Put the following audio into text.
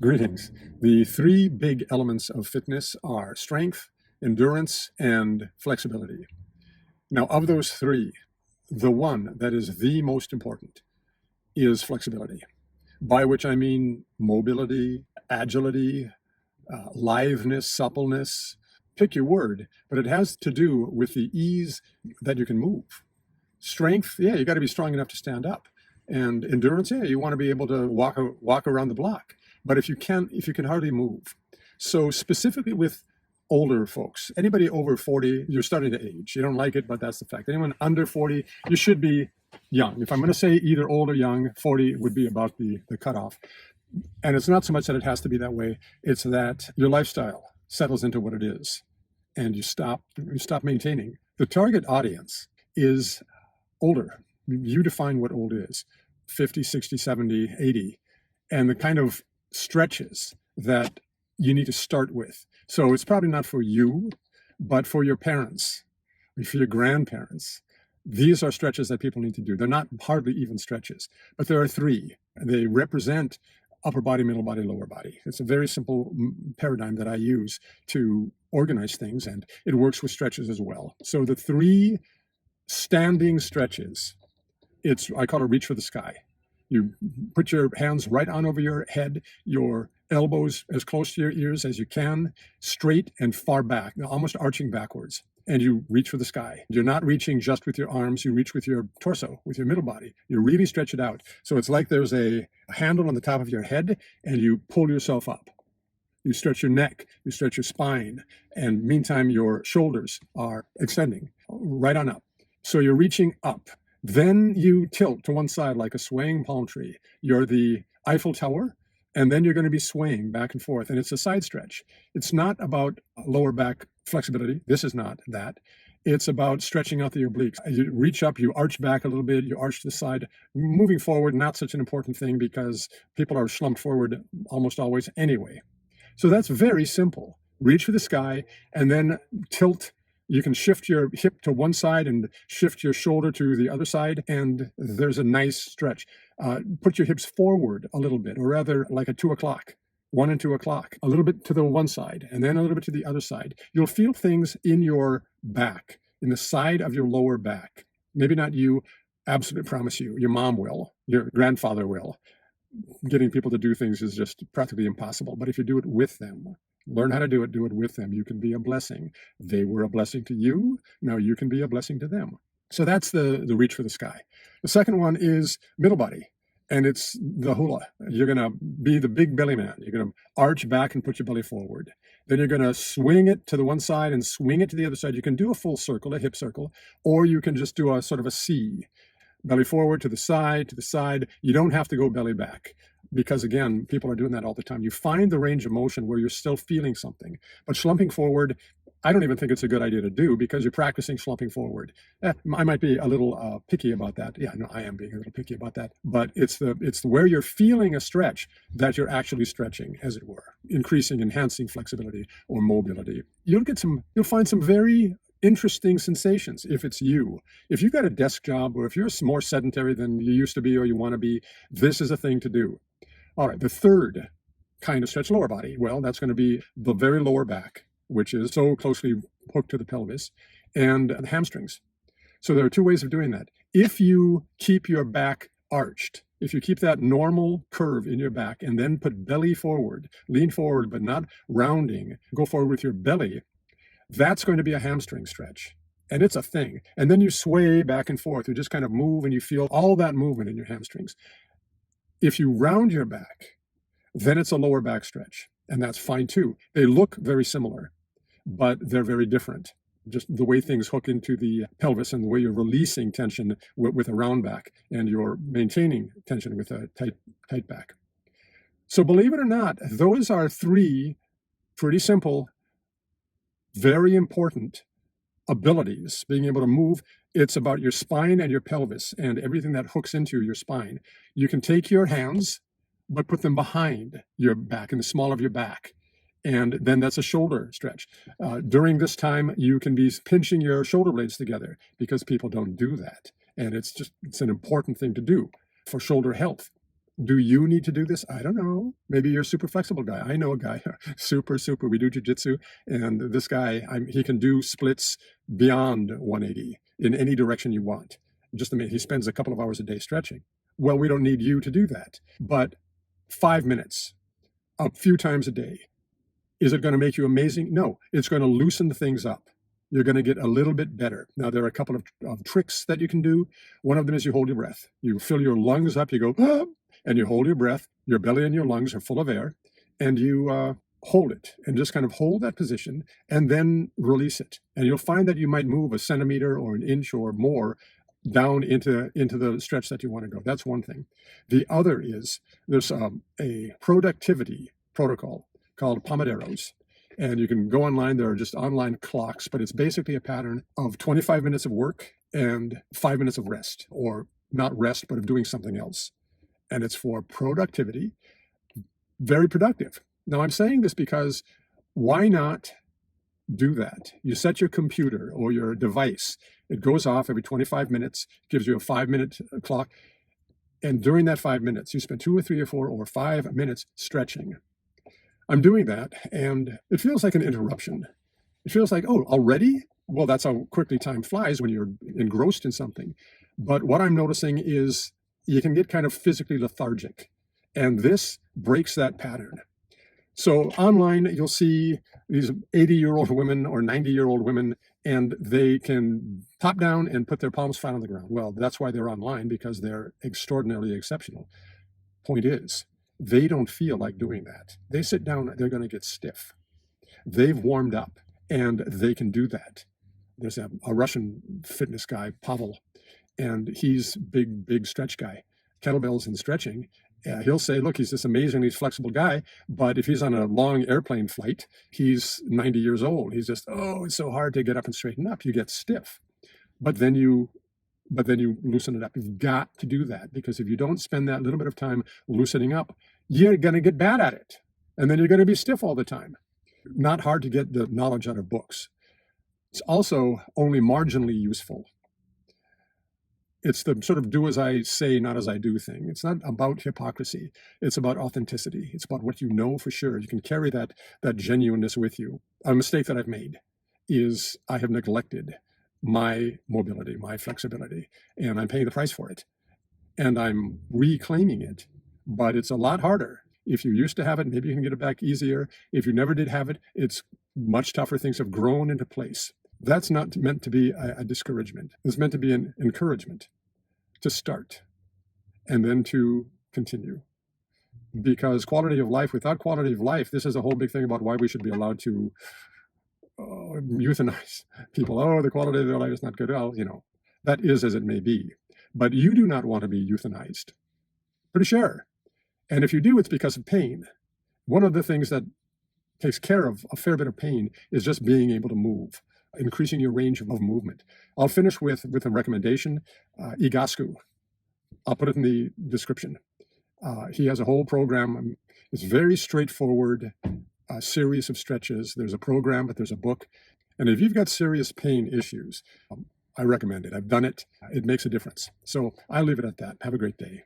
Greetings. The three big elements of fitness are strength, endurance, and flexibility. Now, of those three, the one that is the most important is flexibility, by which I mean mobility, agility, litheness, suppleness, pick your word, but it has to do with the ease that you can move. Strength, yeah, you got to be strong enough to stand up. And endurance, yeah, you want to be able to walk around the block. But if you can hardly move. So specifically with older folks, anybody over 40, you're starting to age. You don't like it, but that's the fact. Anyone under 40, you should be young. If I'm going to say either old or young, 40 would be about the cutoff. And it's not so much that it has to be that way. It's that your lifestyle settles into what it is, and you stop maintaining. The target audience is older. You define what old is: 50, 60, 70, 80, and the kind of stretches that you need to start with. So it's probably not for you, but for your parents, for your grandparents. These are stretches that people need to do. They're not hardly even stretches, but there are three. They represent upper body, middle body, lower body. It's a very simple paradigm that I use to organize things, and it works with stretches as well. So the three standing stretches, I call it reach for the sky. You put your hands right on over your head, your elbows as close to your ears as you can, straight and far back, almost arching backwards. And you reach for the sky. You're not reaching just with your arms, you reach with your torso, with your middle body. You really stretch it out. So it's like there's a handle on the top of your head, and you pull yourself up. You stretch your neck, you stretch your spine, and meantime your shoulders are extending right on up. So you're reaching up. Then you tilt to one side like a swaying palm tree. You're the Eiffel Tower, and then you're going to be swaying back and forth, and it's a side stretch. It's not about lower back flexibility. This is not that. It's about stretching out the obliques. You reach up, you arch back a little bit, you arch to the side. Moving forward, not such an important thing because people are slumped forward almost always anyway. So that's very simple. Reach for the sky, and then tilt. You can shift your hip to one side and shift your shoulder to the other side, and there's a nice stretch. Put your hips forward a little bit, or rather like a 2 o'clock, 1 and 2 o'clock, a little bit to the one side, and then a little bit to the other side. You'll feel things in your back, in the side of your lower back. Maybe not you, absolutely promise you. Your mom will, your grandfather will. Getting people to do things is just practically impossible, but if you do it with them, learn how to do it with them. You can be a blessing. They were a blessing to you. Now you can be a blessing to them. So that's the reach for the sky. The second one is middle body, and it's the hula. You're going to be the big belly man. You're going to arch back and put your belly forward. Then you're going to swing it to the one side and swing it to the other side. You can do a full circle, a hip circle, or you can just do a sort of a C. Belly forward to the side, to the side. You don't have to go belly back, because again, people are doing that all the time. You find the range of motion where you're still feeling something, but slumping forward, I don't even think it's a good idea to do, because you're practicing slumping forward. I might be a little picky about that. Yeah, no, I am being a little picky about that, but it's where you're feeling a stretch that you're actually stretching, as it were, enhancing flexibility or mobility. You'll find some very interesting sensations if it's you. If you've got a desk job, or if you're more sedentary than you used to be or you want to be, this is a thing to do. All right, the third kind of stretch, lower body. Well, that's going to be the very lower back, which is so closely hooked to the pelvis, and the hamstrings. So there are two ways of doing that. If you keep your back arched, if you keep that normal curve in your back and then put belly forward, lean forward, but not rounding, go forward with your belly, that's going to be a hamstring stretch. And it's a thing. And then you sway back and forth. You just kind of move, and you feel all that movement in your hamstrings. If you round your back, then it's a lower back stretch. And that's fine too. They look very similar, but they're very different. Just the way things hook into the pelvis, and the way you're releasing tension with a round back, and you're maintaining tension with a tight back. So believe it or not, those are three pretty simple, very important abilities. Being able to move, it's about your spine and your pelvis and everything that hooks into your spine. You can take your hands, but put them behind your back, in the small of your back. And then that's a shoulder stretch. During this time, you can be pinching your shoulder blades together, because people don't do that. And it's an important thing to do for shoulder health. Do you need to do this? I don't know. Maybe you're a super flexible guy. I know a guy, super. We do jujitsu, and this guy, he can do splits beyond 180 in any direction you want. Just he spends a couple of hours a day stretching. Well, we don't need you to do that, but 5 minutes, a few times a day. Is it going to make you amazing? No, it's going to loosen things up. You're going to get a little bit better. Now, there are a couple of tricks that you can do. One of them is you hold your breath. You fill your lungs up, you go, ah, and you hold your breath. Your belly and your lungs are full of air, and you hold it and just kind of hold that position and then release it. And you'll find that you might move a centimeter or an inch or more down into the stretch that you want to go. That's one thing. The other is there's a productivity protocol called Pomodoros. And you can go online. There are just online clocks, but it's basically a pattern of 25 minutes of work and 5 minutes of rest, or not rest, but of doing something else. And it's for productivity, very productive. Now, I'm saying this because why not do that? You set your computer or your device. It goes off every 25 minutes, gives you a 5-minute clock. And during that 5 minutes, you spend 2 or 3 or 4 or 5 minutes stretching. I'm doing that, and it feels like an interruption. It feels like, oh, already? Well, that's how quickly time flies when you're engrossed in something. But what I'm noticing is you can get kind of physically lethargic, and this breaks that pattern. So online, you'll see these 80-year-old women or 90-year-old women, and they can pop down and put their palms flat on the ground. Well, that's why they're online, because they're extraordinarily exceptional. Point is, they don't feel like doing that. They sit down, they're going to get stiff. They've warmed up, and they can do that. There's a Russian fitness guy, Pavel, and he's big stretch guy. Kettlebells and stretching. He'll say, look, he's this amazingly flexible guy, but if he's on a long airplane flight, he's 90 years old. He's just, oh, it's so hard to get up and straighten up. You get stiff. But then you loosen it up. You've got to do that, because if you don't spend that little bit of time loosening up, you're going to get bad at it. And then you're going to be stiff all the time. Not hard to get the knowledge out of books. It's also only marginally useful. It's the sort of do as I say, not as I do thing. It's not about hypocrisy. It's about authenticity. It's about what you know for sure. You can carry that genuineness with you. A mistake that I've made is I have neglected my mobility, my flexibility, and I'm paying the price for it. And I'm reclaiming it, but it's a lot harder. If you used to have it, maybe you can get it back easier. If you never did have it, it's much tougher. Things have grown into place. That's not meant to be a discouragement. It's meant to be an encouragement to start and then to continue. Because quality of life, without quality of life, this is a whole big thing about why we should be allowed to euthanize people. Oh, the quality of their life is not good. Well, that is as it may be. But you do not want to be euthanized. Pretty sure. And if you do, it's because of pain. One of the things that takes care of a fair bit of pain is just being able to move, increasing your range of movement. I'll finish with a recommendation, Egoscue. I'll put it in the description. He has a whole program. It's very straightforward, a series of stretches. There's a program, but there's a book. And if you've got serious pain issues, I recommend it. I've done it. It makes a difference. So I'll leave it at that. Have a great day.